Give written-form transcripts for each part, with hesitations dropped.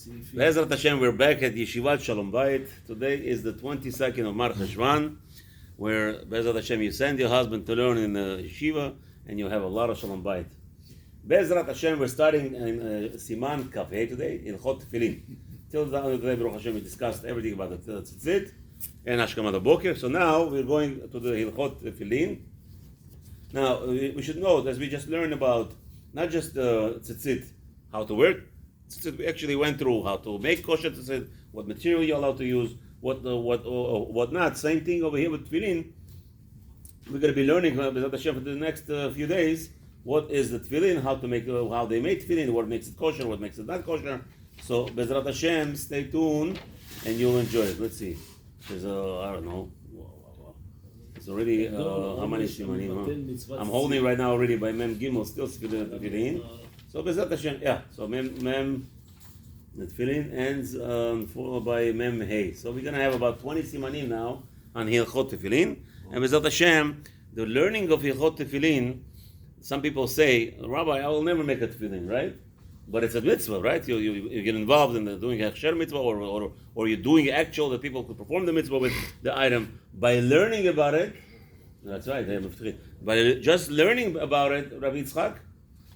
Be'ezrat Hashem, we're back at Yeshivat Shalom Bayit. Today is the 22nd of Mar Cheshvan, where Be'ezrat Hashem you send your husband to learn in yeshiva, and you have a lot of Shalom Bayit. Be'ezrat Hashem, we're starting in Siman Kafeh today, in Chot Tefillin. Till the other day, Baruch Hashem, we discussed everything about the tzitzit and Hashkamat HaBoker. So now we're going to the Hilchot Tefillin. Now, we should know, as we just learned about, not just tzitzit, how to work tzitzit, we actually went through how to make kosher tzitzit, what material you're allowed to use, what not. Same thing over here with tefillin. We're going to be learning B'ezrat Hashem for the next few days what is the tefillin, how to make, how they make tefillin, what makes it kosher, what makes it not kosher. So B'ezrat Hashem, stay tuned and you'll enjoy it. Let's see. There's I don't know. It's already how many simanim? Huh? I'm holding right now already by Mem Gimel, still tefillin. So B'ezrat Hashem, yeah. So Mem the tefillin ends followed by Mem Hey. So we're gonna have about 20 simanim now on Hilchot Tefillin. And B'ezrat Hashem, the learning of Hilchot Tefillin, some people say, Rabbi, I will never make a tefillin, right? But it's a mitzvah, right? You get involved in doing a hechsher mitzvah, or you're doing actual that people could perform the mitzvah with the item. By learning about it, that's right, by just learning about it, Rabbi Yitzchak,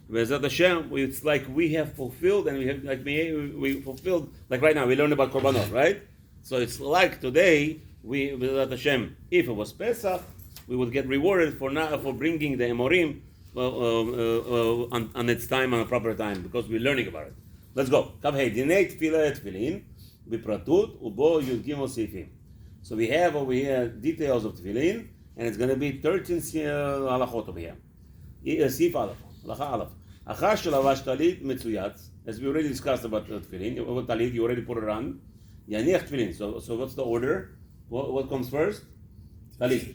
B'ezrat Hashem, it's like we have fulfilled, and we have we fulfilled, like right now, we learned about Korbanot, right? So it's like today, we, B'ezrat Hashem, if it was Pesach, we would get rewarded for bringing the Emorim on its time, on a proper time, because we're learning about it. Let's go. Kavhei dinei tefillah tefillin b'pratut ubo yud gimel seifim. So we have over here details of tefillin, and it's going to be 13 halachot over here. Sif alaf, halacha alaf. Achar shelavash talit metzuyatz, as we already discussed about tefillin. Talit, you already put it on. Yaniach tefillin. So what's the order? What comes first? Talit.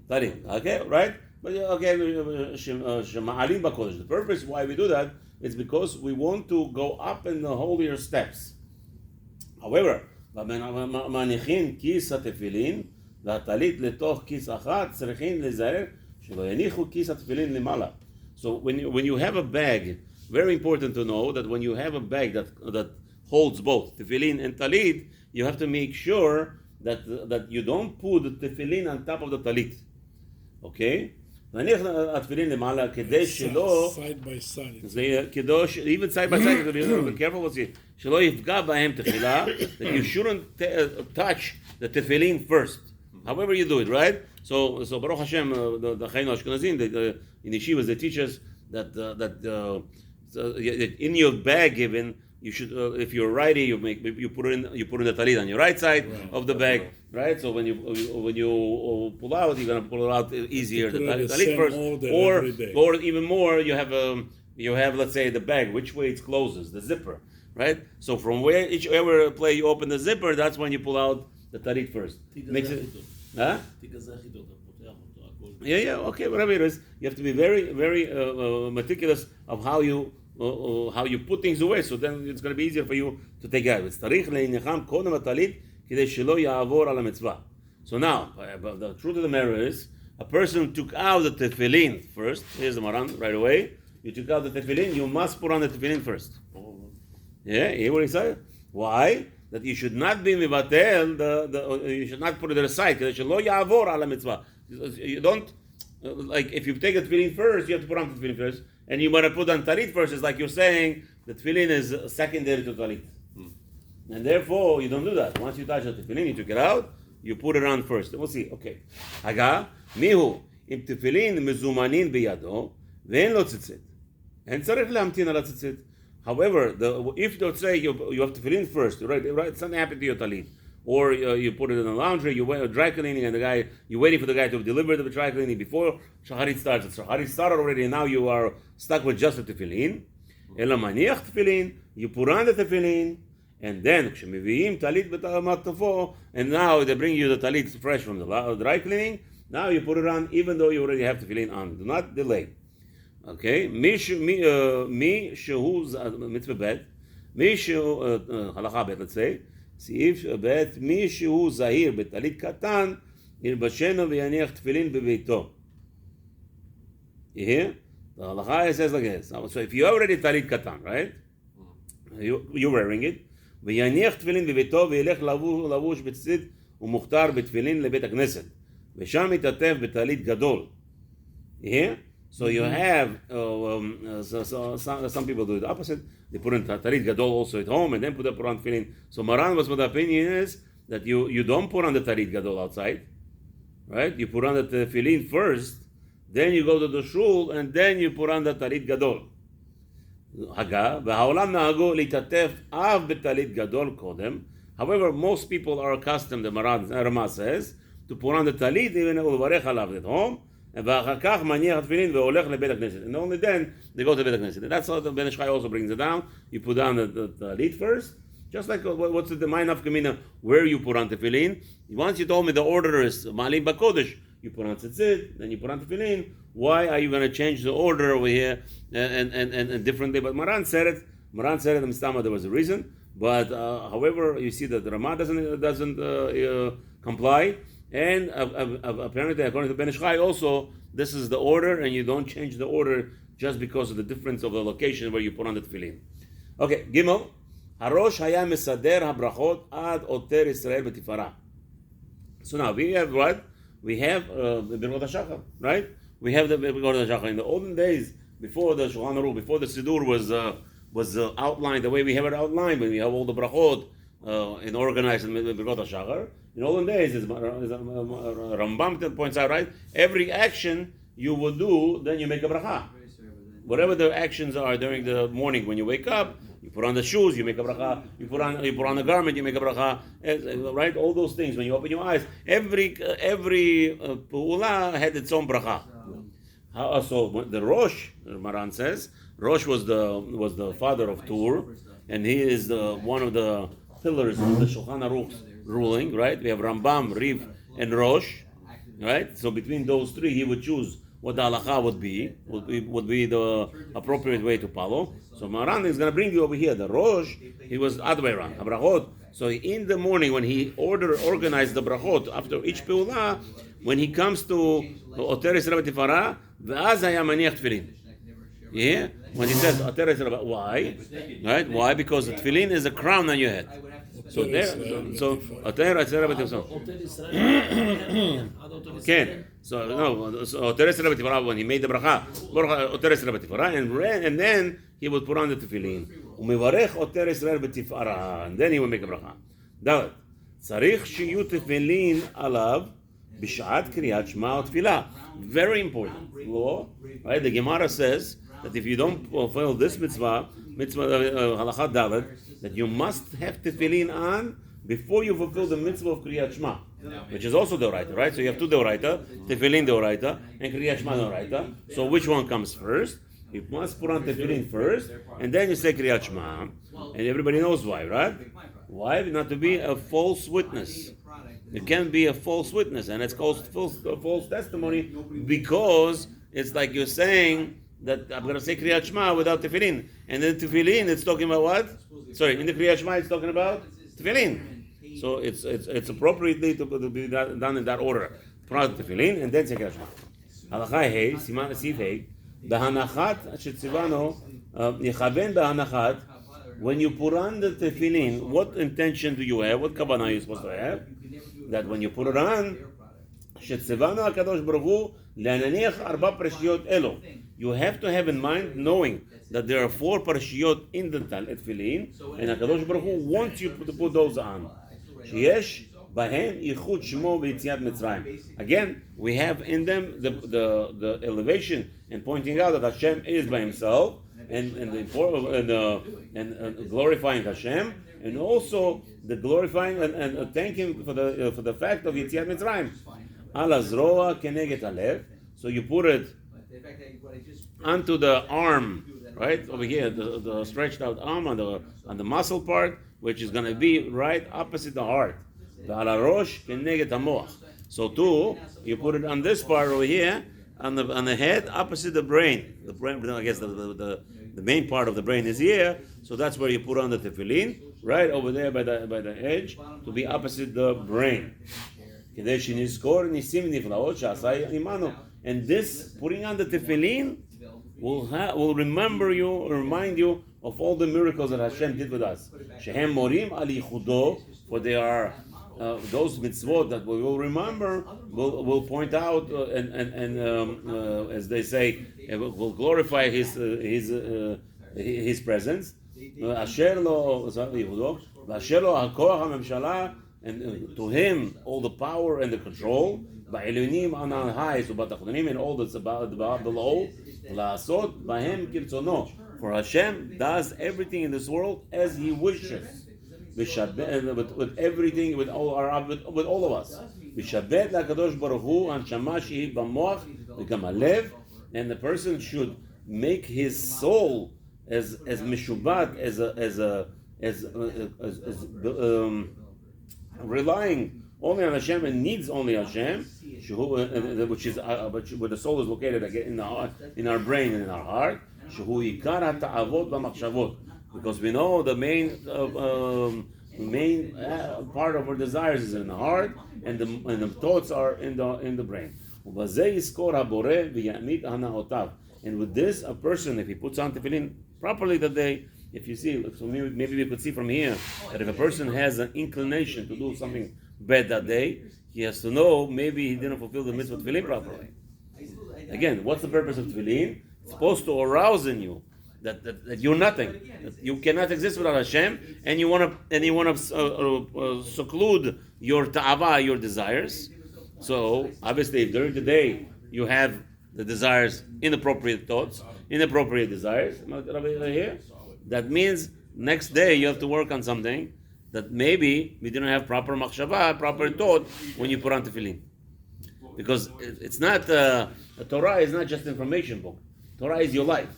Talit. Okay, right? But okay, the purpose why we do that is because we want to go up in the holier steps. However, so when you have a bag, very important to know that when you have a bag that holds both tefillin and talit, you have to make sure that you don't put the tefillin on top of the talit. Okay? נניח התפילין למעלה כדי שלא side by side, even side by side, be careful with it, שלא יפגע בהם תחילה, that you shouldn't touch the tefillin first, however you do it, right? So Baruch Hashem, the Chaynu Ashkenazim, in yeshivas they teach us that in your bag given, you should, if you're righty, you put in the talit on your right side of the bag, right? So when you pull out, you're gonna pull it out easier. The talit first, or even more, you have let's say the bag, which way it closes, the zipper, right? So from whichever place you open the zipper, that's when you pull out the talit first. Makes it, huh? Yeah, okay, whatever it is, you have to be very, very meticulous of how you put things away, so then it's going to be easier for you to take it out. So now, the truth of the matter is, a person took out the tefillin first. Here's the Maran right away. You took out the tefillin, you must put on the tefillin first. Yeah, you hear what he said? Why? That you should not be mivatel, you should not put it aside. You don't, like if you take the tefillin first, you have to put on the tefillin first. And you want to put on talit first, it's like you're saying the tefillin is secondary to talit. And therefore, you don't do that. Once you touch the tefillin, you took it out, you put it on first. We'll see. Okay. Haga, mihu, im tefillin mezumanin biyado, ve'en lo tzitzit. En tzarech lehamtin ala tzitzit. However, if you say you have tefillin first, right, something happened to your talit, or you put it in the laundry, you wait dry cleaning, and you're waiting for the guy to deliver the dry cleaning before Shacharit starts. Shacharit started already, and now you are stuck with just the tefillin. Ela maniach tefillin, you put on the tefillin, and then כשמביאים talit בטפו, and now they bring you the talit fresh from the dry cleaning. Now you put it on, even though you already have tefillin on. Do not delay. Okay, מי שהוא מצווה ב', מי שהוא הלכה ב', let's say. סעיף ב' מי שהוא זהיר בטלית קטן ילבשנו ויניח תפילין בביתו. You hear? The halacha says like this. So if you already talit katan, right? You're wearing it. ויניח תפילין בביתו וילך לבוש בציצית ומוכתר בתפילין לבית הכנסת. ושם יתעטף בטלית גדול. Yeah? So you have, some people do the opposite. They put in talit gadol also at home and then put on tefillin. So Maran was, what the opinion is that you don't put on the talit gadol outside, right? You put on the tefillin first, then you go to the shul and then you put on the talit gadol. However, most people are accustomed, the Rama says, to put on the talit even at home. And only then they go to Beit HaKnesset. And that's how the Ben Ish Chai also brings it down. You put on the lead first, just like what's the mind of Kamina, where you put on tefillin. Once you told me the order is Malim Bakodesh, you put on tzitzit, then you put on tefillin. Why are you going to change the order over here and differently? But Maran said it. The Mistama, there was a reason. But however, you see that the Ramah doesn't comply. And apparently, according to Ben Ish Chai, also, this is the order, and you don't change the order just because of the difference of the location where you put on the tefillin. Okay, Gimel. Harosh haya mesader habrachot ad oter Israel betifara. So now, we have what? We have Birkot HaShachar, right? We have the Birkot HaShachar. In the olden days, before the Shulchan Aruch, before the Siddur was outlined the way we have it outlined, when we have all the brachot and organized in Birkot HaShachar, in olden days, as Rambam points out, right? Every action you will do, then you make a bracha. Whatever the actions are during the morning when you wake up, you put on the shoes, you make a bracha. You put on the garment, you make a bracha. Right? All those things. When you open your eyes, every pu'ula had its own bracha. So the Rosh, Maran says, Rosh was the father of Tur, and he is one of the pillars of the Shulchan Aruch ruling, right? We have Rambam, Riv, and Rosh, right? So between those three, he would choose what the halacha would be the appropriate way to follow. So Maran is going to bring you over here. The Rosh, he was the other way around. Brachot. So in the morning, when he organized the brachot after each peula, when he comes to Oter Yisrael Tifara, v'az haya maniach tefillin. Yeah, when he says Oter Yisrael, why? Right? Why? Because the tefillin is a crown on your head. So there, so Oter Yisrael Tifara. Ken. So no, so Oter Yisrael Tifara, when he made the bracha, Oter Yisrael Tifara, and then he would put on the tefillin. Umevarech Oter Yisrael Tifara, and then he would make a bracha. Dalet. Tzarich shiyu tefillin alav b'shat kriyat shema tefillah. Very important law, right? The Gemara says that if you don't fulfill this mitzvah halacha dalet, that you must have tefillin on before you fulfill the mitzvah of kriyat shema, which is also deoraita, right? So you have two deoraita, tefillin deoraita and kriyat shema deoraita. So which one comes first? You must put on tefillin first, and then you say kriyat shema, and everybody knows why, right? Why? Not to be a false witness. It can be a false witness, and it's called false testimony, because it's like you're saying that I'm going to say kriyat shema without tefillin, and then tefillin it's talking about what? Sorry, in the kriyat shema it's talking about tefillin. So it's appropriately to be done in that order. Put on tefillin and then say kriyat shema. Halacha hey, Siman Asif hey, behanachat shetzivano yechaven behanachat. When you put on the tefillin, what intention do you have? What kavanah are you supposed to have? That when you put it on, shetzivano hakadosh baruch hu le'ananiach arba parashiyot elo. You have to have in mind, knowing that there are 4 parashiyot in the tefillin, and hakadosh baruch hu wants you to put those on. Sheyesh bahem yichud shmo v'yitziat Mitzrayim. Again, we have in them the elevation and pointing out that Hashem is by Himself, and glorifying Hashem, and also the glorifying and thanking for the fact of Yetziat Mitzrayim. Ala zroa keneget alev. So you put it onto the arm, right over here, the stretched out arm on the muscle part, which is going to be right opposite the heart. The ala rosh keneget hamoach. So too, you put it on this part over here, on the head, opposite the brain. The brain, I guess the main part of the brain is here, so that's where you put on the tefillin, right over there by the edge, to be opposite the brain. And this putting on the tefillin will remind you of all the miracles that Hashem did with us. Shehem morim al yichudo, for they are those mitzvot that we will remember, will point out and as they say, will glorify His presence. Asher lo hakoach hamemshala, and to Him all the power and the control. Ba'elunim on high, so batachlonim and all that's about below. La'asot b'hem kirtzono. For Hashem does everything in this world as He wishes. With everything, with all of us. V'shabet la'kadosh baruch hu hanshama shehi b'moach v'gam halev, and the person should make his soul as mishubat, as relying only on Hashem and needs only Hashem, which is where the soul is located in our brain and in our heart. Because we know the main part of our desires is in the heart, and the thoughts are in the brain. And with this, a person, if he puts on tefillin properly that day, if you see, so maybe we could see from here that if a person has an inclination to do something bad that day, he has to know maybe he didn't fulfill the mitzvah of tefillin properly. Again, what's the purpose of tefillin? It's supposed to arouse in you that you're nothing, that you cannot exist without Hashem, and you want to seclude your ta'ava, your desires. So obviously, if during the day you have the desires, inappropriate thoughts, inappropriate desires, that means next day you have to work on something that maybe we didn't have proper machshava, proper thought when you put on tefillin. Because it's not, Torah is not just information book. Torah is your life.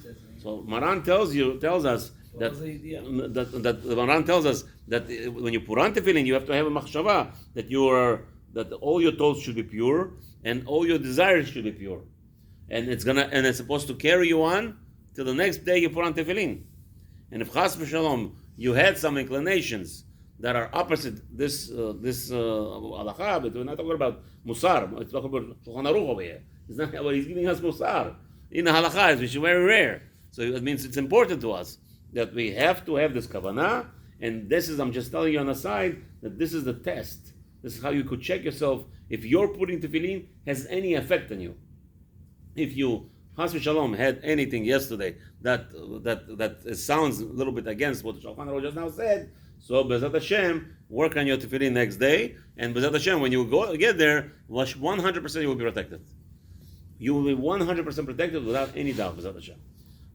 So Maran tells us that Maran tells us that when you put on tefillin, you have to have a machshava that all your thoughts should be pure and all your desires should be pure, and it's supposed to carry you on till the next day you put on tefillin. And if chas v'shalom you had some inclinations that are opposite this halacha, but we're not talking about musar. We're talking about Shulchan Aruch over here. It's not what he's giving us musar in the halachas, which is very rare. So it means it's important to us that we have to have this kavanah, and I'm just telling you on the side that this is the test. This is how you could check yourself if your putting tefillin has any effect on you. If you, chas v'shalom, had anything yesterday that sounds a little bit against what Shulchan Aruch just now said, so B'ezrat Hashem, work on your tefillin next day, and B'ezrat Hashem, when you get there, 100% you will be protected. You will be 100% protected without any doubt, B'ezrat Hashem.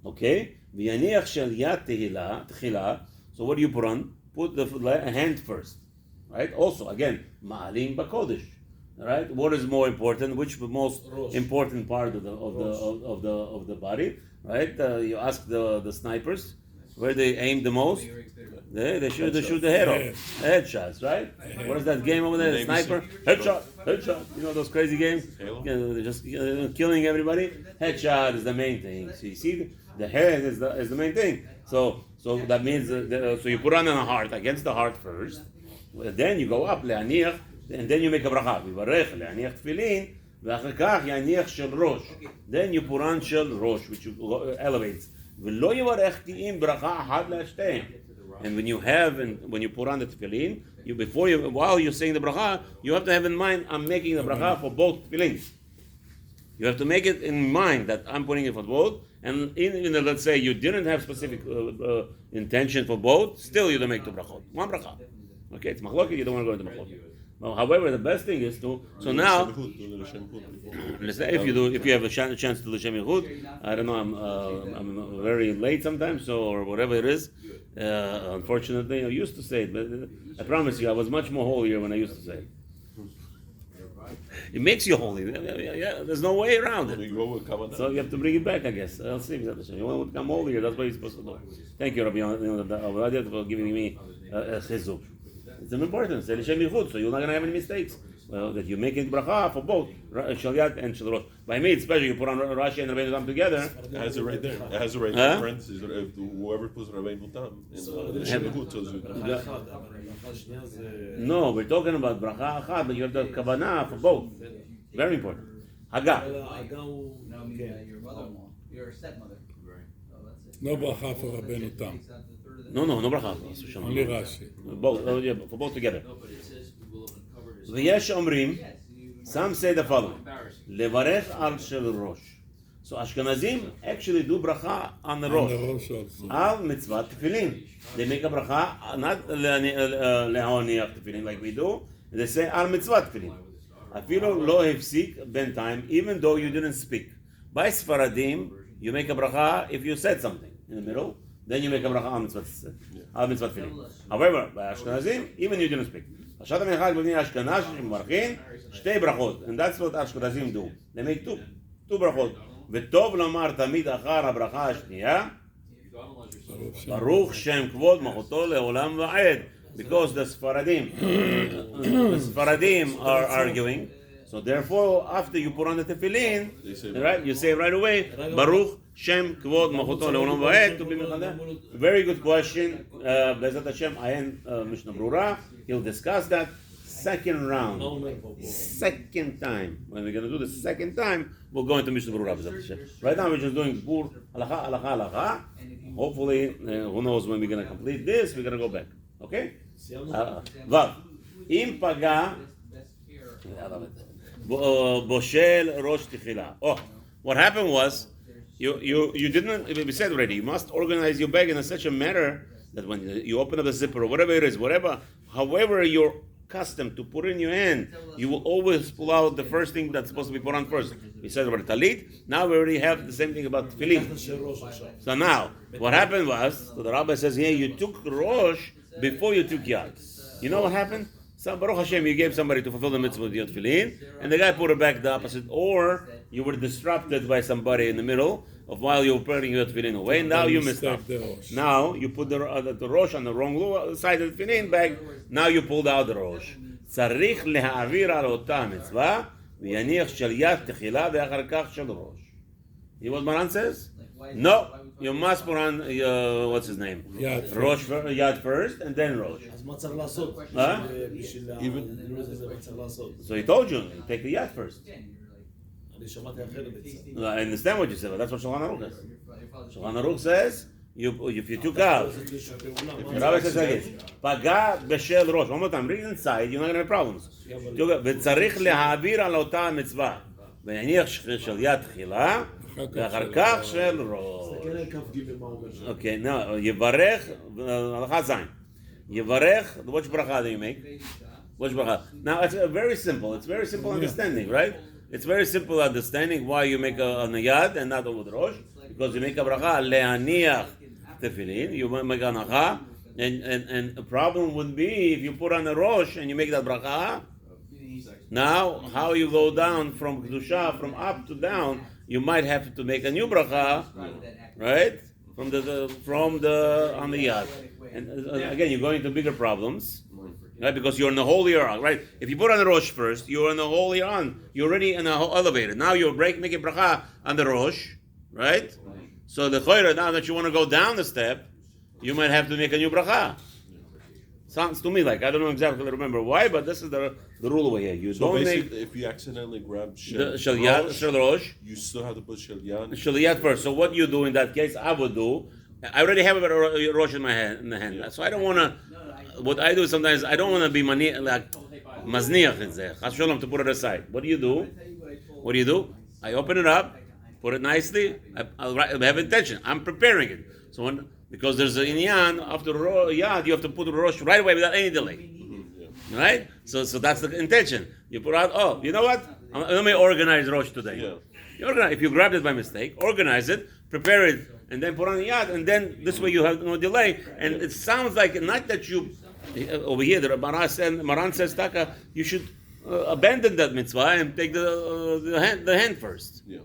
Okay? So what do you put on? Put the hand first. Right? Also, again, ma'alim b'kodesh. Right? What is more important? Which the most important part of the body? Right? You ask the snipers where they aim the most. They shoot the head off. Headshots, right? What is that game over there? The sniper? Headshot. You know those crazy games? They're just killing everybody. Headshot is the main thing. So you see, the head is the main thing. So that means so you put on the heart, against the heart first. Then you go up le'aniach, and then you make a bracha. Vivarech le'aniach tefillin, ve'achar kach yaniach shel rosh. Then you put on shel rosh, which elevates. V'lo yivarech ki'im bracha ahad le'ashteim. And when you put on the tefillin, while you're saying the bracha, you have to have in mind, I'm making the bracha for both tefillins. You have to make it in mind that I'm putting it for both. And let's say you didn't have specific intention for both, still you don't make the bracha. One bracha. Okay, it's machloket, you don't want to go into machloket. Well, however, the best thing is to, so now, if you have a chance to l'shem yichud, I don't know, I'm very late sometimes, or whatever it is. Unfortunately, I used to say it, but I promise you, I was much more holier when I used to say it. It makes you holy. Yeah, there's no way around it. So you have to bring it back, I guess. I'll see. You want to become holier, that's what you're supposed to do. Thank you, Rabbi Avodia, for giving me a chizuk. It's important. Say l'shem yichud, so you're not going to have any mistakes. That you make it bracha for both Shalyat and Shel Rosh. By me, it's special. You put on Rashi and Rabbeinu Tam together. It has it right there. It has it right there. Parentheses. Whoever puts Rabbeinu Tam. No, we're talking about bracha achad, but you have the kavanah for both. Very important. Haga. Your mother-in-law, your stepmother. Right. Oh, that's it. No bracha for Rabbeinu Tam. No bracha. Only Rashi. For both together. V'yesh omrim, some say the following: levarech al shel rosh. So Ashkenazim actually do bracha on the On rosh. the Rosh also. Al mitzvah tefillin. They make a bracha not le'oniach tefillin like we do. They say al mitzvah tefillin. Afilo lo hefsik ben time, even though you didn't speak. By Sfaradim, you make a bracha if you said something in the middle. Then you make a bracha al mitzvah tefillin. However, by Ashkenazim, even you didn't speak. Hashat ha'minchag b'nei Ashkenaz shemarchin shtei brachot, and that's what Ashkenazim do. They make two brachot. וטוב לומר תמיד אחר הברכה השנייה, ברוך שם כבוד מלכותו לעולם ועד, because the Sfaradim are arguing, so therefore after you put on the tefillin, right, you say right away, Baruch Shem Kvod Malchuto Leolam Va'ed, to be mechadeh. Very good question. Bezat Hashem, Ayin Mishnah Brura. He'll discuss that. Second round, second time. When we're going to do the second time, we'll go into Mishnah Brura. Right now we're just doing Bur, Halacha. Hopefully, who knows when we're going to complete this, we're going to go back. Okay? Vav. Im Paga Boshel Rosh Tichila. Oh, what happened was, you didn't, we said already, you must organize your bag in such a manner that when you open up the zipper or whatever it is, however you're accustomed to put in your hand, you will always pull out the first thing that's supposed to be put on first. We said about talit. Now we already have the same thing about tefillin. So now, what happened was, so the rabbi says here, you took rosh before you took yad. You know what happened? So Baruch Hashem, you gave somebody to fulfill the mitzvah with yad tefillin, and the guy put it back the opposite, or you were disrupted by somebody in the middle of while you were putting your tefillin away. Now you missed out. Now you put the rosh on the wrong side of the tefillin bag. Now you pulled out the rosh. צריך להעביר על אותה מצווה ויניח של יד תחילה ואחר כך של ראש. You know what Maran says? No, you must put on what's his name? Rosh Yad first and then Rosh. Huh? So he told you, take the Yad first. I understand what you said, but that's what Shulchan Aruch says. Shulchan Aruch says, if you took out, if the rabbi says like this, Paga b'shel rosh. One more time, read inside, you're not going to have problems. וצריך להעביר על אותה מצווה, ויניח של יד תחילה, ואחר כך של ראש. Okay, now, יברך, הלכה זין. יברך, which bracha do you make? Which bracha? Now, it's very simple. It's very simple understanding, right? It's very simple understanding why you make a yad and not over the rosh, because you make a bracha le'aniach tefillin, you make an halacha, and the problem would be if you put on a rosh and you make that bracha. Now, how you go down from kedusha, from up to down, you might have to make a new bracha, right? From the on the yad, and again you're going to bigger problems. Right, because you're in the holy on, right? If you put on the rosh first, you're in the holy on. You're already in the elevator. Now you're making bracha on the rosh, right? So the choira, now that you want to go down the step, you might have to make a new bracha. Sounds to me like, I don't know exactly remember why, but this is the rule over here. You So don't basically, make if you accidentally grab shel yad, shel rosh, you still have to put shel yad. shel yad first. So what you do in that case, I would do. I already have a rosh in my hand, so I don't want to. What I do sometimes, I don't want to be mazniach in there. Chas shalom, to put it aside. What do you do? I open it up, put it nicely. I have intention. I'm preparing it. So because there's an inyan after yad, you have to put the rosh right away without any delay. Right? So that's the intention. You put out. Oh, you know what? Let me organize rosh today. Yeah. If you grabbed it by mistake, organize it, prepare it, and then put on the yad, and then this way you have no delay. And it sounds like not that you. Over here, the Maran says, Taka, you should abandon that mitzvah and take the hand first. Yeah.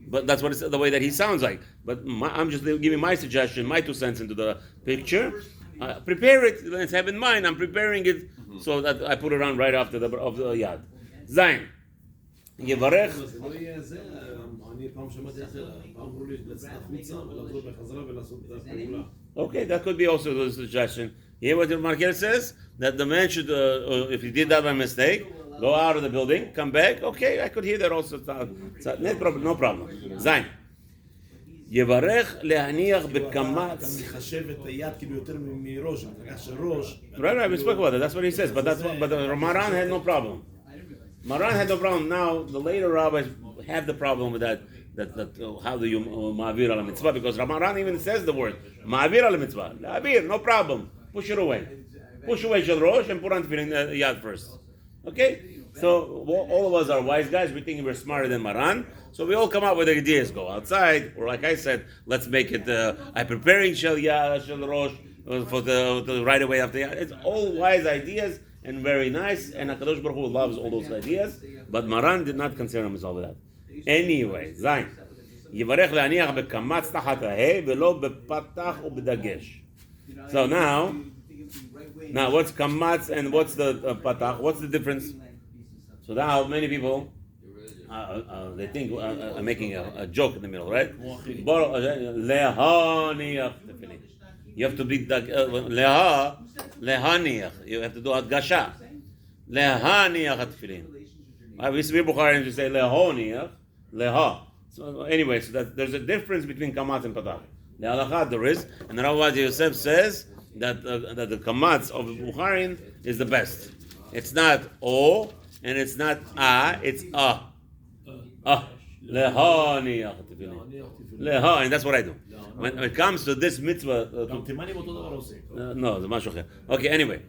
But that's what it's the way that he sounds like. But I'm just giving my suggestion, my 2 cents into the picture. Prepare it. Let's have in mind. I'm preparing it so that I put it on right after the yad. Zayin. Yevarech. Okay, that could be also the suggestion. Here what Markel says, that the man should, if he did that by mistake, go out of the building, come back. Okay, I could hear that also. No problem. Zayin. יברך להניח בקמץ. מחשב את היד כאילו יותר מראש, ככה שראש. Right, we spoke about that. That's what he says. But Maran had no problem. Maran had no problem. Now the later rabbis have the problem with that. How do you ma'avir al mitzvah? Because Maran even says the word ma'avir al mitzvah. Ma'avir, no problem. Push it away. Push away shel rosh and put on tefillin yad first. Okay. So all of us are wise guys. We think we're smarter than Maran. So we all come up with ideas. Go outside, or like I said, let's make it. I'm preparing shel yad shel rosh for the right away after yad. It's all wise ideas and very nice. And Hakadosh Baruch Hu loves all those ideas. But Maran did not concern himself with that. Anyway, Zayin. יברך להניח בקמץ תחת ההא ולא בפתח ובדגש. So now what's kamatz and what's the patach? What's the difference? So now many people they think I'm making a joke in the middle, right? Lehaniach tefillin. You have to be lehaniach. You have to do adgasha. Lehaniach tefillin. We speak Bukhari and we say lehaniach, leha. So anyway, so that there's a difference between kamatz and patach. The halacha there is, and Rav Ovadia Yosef says that the kamatz of Bukharin is the best. It's not o and it's not it's a. Leha, and that's what I do. When it comes to this mitzvah, no, the משהו אחר. Okay, anyway,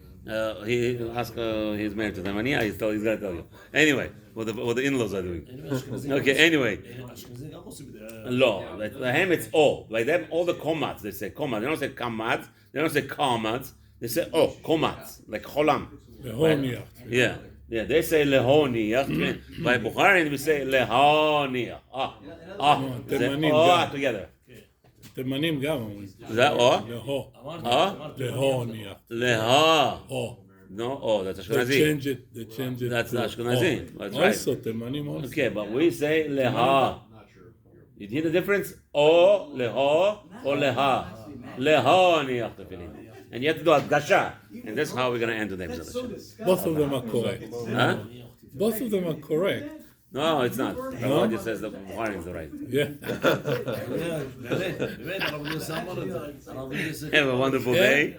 he asked, he's married to Tamania, he's going to tell you. Anyway, what the in-laws are doing. Okay, anyway. No, by him it's all. By them, all the komats, they say komats. They don't say kamats, they don't say kamats, they say komats, like cholam. Lehoniach. Yeah, they say lehoniach. By Bukharin, we say lehoniach. Together. תימנים גם אומרים. זה או? להו. להוניח. Leha. No, that's Ashkenazi. They change it. That's Ashkenazi. That's right. Also, תימנים also. Okay, but we say leha. You hear the difference? O, leho, or leha. Lehoniach tefillin. And you have to do adgasha. And that's how we're going to end today's episode. Both of them are correct. Huh? Both of them are correct. No, it's not. No? Just says the Bukhari is the right. Yeah. Have a wonderful day.